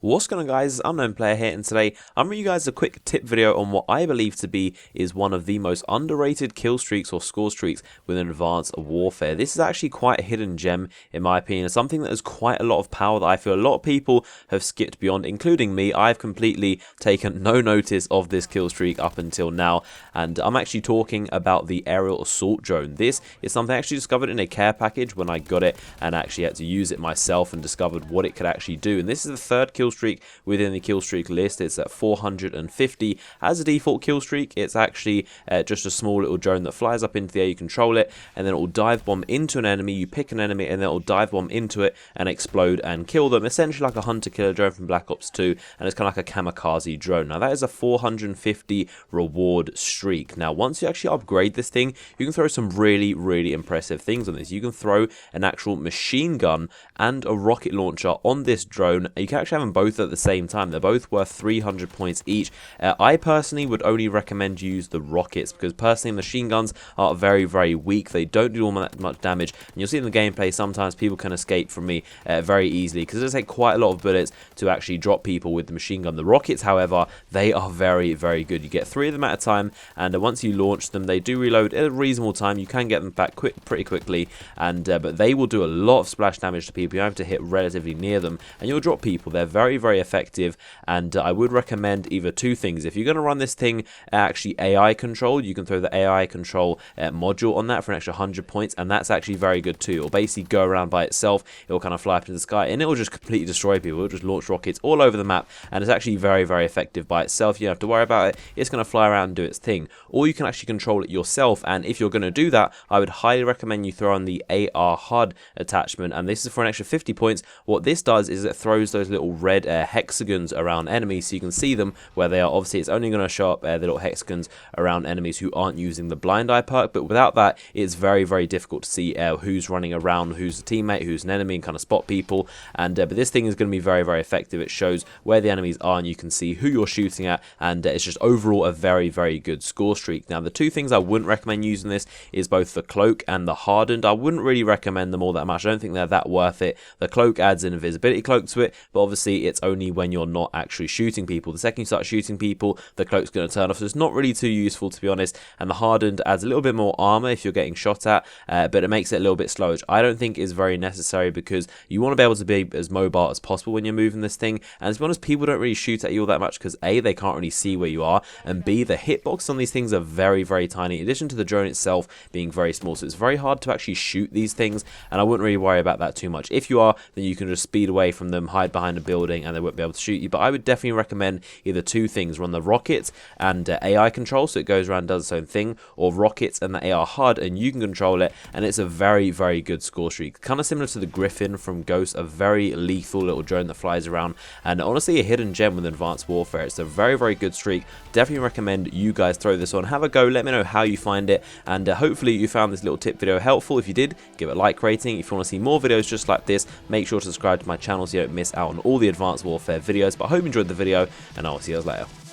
What's going on, guys? Unknown Player here, and today I'm bringing you guys a quick tip video on what I believe to be is one of the most underrated kill streaks or score streaks within Advanced Warfare. This is actually quite a hidden gem in my opinion, something that has quite a lot of power that I feel a lot of people have skipped beyond, including me. I've completely taken no notice of this kill streak up until now, and I'm actually talking about the Aerial Assault Drone. This is something I actually discovered in a care package when I got it and actually had to use it myself and discovered what it could actually do. And this is the third kill streak within the kill streak list. It's at 450 as a default kill streak. It's actually just a small little drone that flies up into the air. You control it, and then it will dive bomb into an enemy. You pick an enemy, and then it will dive bomb into it and explode and kill them. Essentially like a hunter killer drone from Black Ops 2, and it's kind of like a kamikaze drone. Now that is a 450 reward streak. Now once you actually upgrade this thing, you can throw some really impressive things on this. You can throw an actual machine gun and a rocket launcher on this drone. You can actually have them both at the same time. They're both worth 300 points each. I personally would only recommend you use the rockets, because personally machine guns are very weak. They don't do all that much damage, and you'll see in the gameplay sometimes people can escape from me very easily, because it does take quite a lot of bullets to actually drop people with the machine gun. The rockets, however, they are very good. You get 3 of them at a time, and once you launch them, they do reload at a reasonable time. You can get them back pretty quickly, and but they will do a lot of splash damage to people. You have to hit relatively near them, and you'll drop people. They're very effective, and I would recommend either two things. If you're going to run this thing actually AI control, you can throw the AI control module on that for an extra 100 points, and that's actually very good too. It'll basically go around by itself. It'll kind of fly up into the sky, and it'll just completely destroy people. It'll just launch rockets all over the map, and it's actually very effective by itself. You don't have to worry about it. It's going to fly around and do its thing. Or you can actually control it yourself, and if you're going to do that, I would highly recommend you throw on the AR HUD attachment, and this is for an extra 50 points. What this does is it throws those little red hexagons around enemies, so you can see them where they are. Obviously it's only going to show up the little hexagons around enemies who aren't using the blind eye perk, but without that it's very difficult to see who's running around, who's a teammate, who's an enemy, and kind of spot people. And but this thing is going to be very effective. It shows where the enemies are, and you can see who you're shooting at, and it's just overall a very good score streak. Now the two things I wouldn't recommend using this is both the cloak and the hardened. I wouldn't really recommend them all that much. I don't think they're that worth it. The cloak adds an invisibility cloak to it, but obviously it's only when you're not actually shooting people. The second you start shooting people, the cloak's going to turn off, so it's not really too useful, to be honest. And the hardened adds a little bit more armor if you're getting shot at, but it makes it a little bit slow, which I don't think is very necessary, because you want to be able to be as mobile as possible when you're moving this thing. And to be honest, people don't really shoot at you all that much, because A, they can't really see where you are, and B, the hitbox on these things are very tiny, in addition to the drone itself being very small, so it's very hard to actually shoot these things, and I wouldn't really worry about that too much. If you are, then you can just speed away from them, hide behind a building, and they won't be able to shoot you. But I would definitely recommend either two things: run the rockets and AI control, so it goes around and does its own thing, or rockets and the AR HUD, and you can control it, and it's a very good score streak. Kind of similar to the Griffin from Ghost, a very lethal little drone that flies around, and honestly a hidden gem with Advanced Warfare. It's a very good streak. Definitely recommend you guys throw this on, have a go, let me know how you find it, and hopefully you found this little tip video helpful. If you did, give it a like rating. If you want to see more videos just like this, make sure to subscribe to my channel so you don't miss out on all the Advanced Warfare videos. But I hope you enjoyed the video, and I'll see you guys later.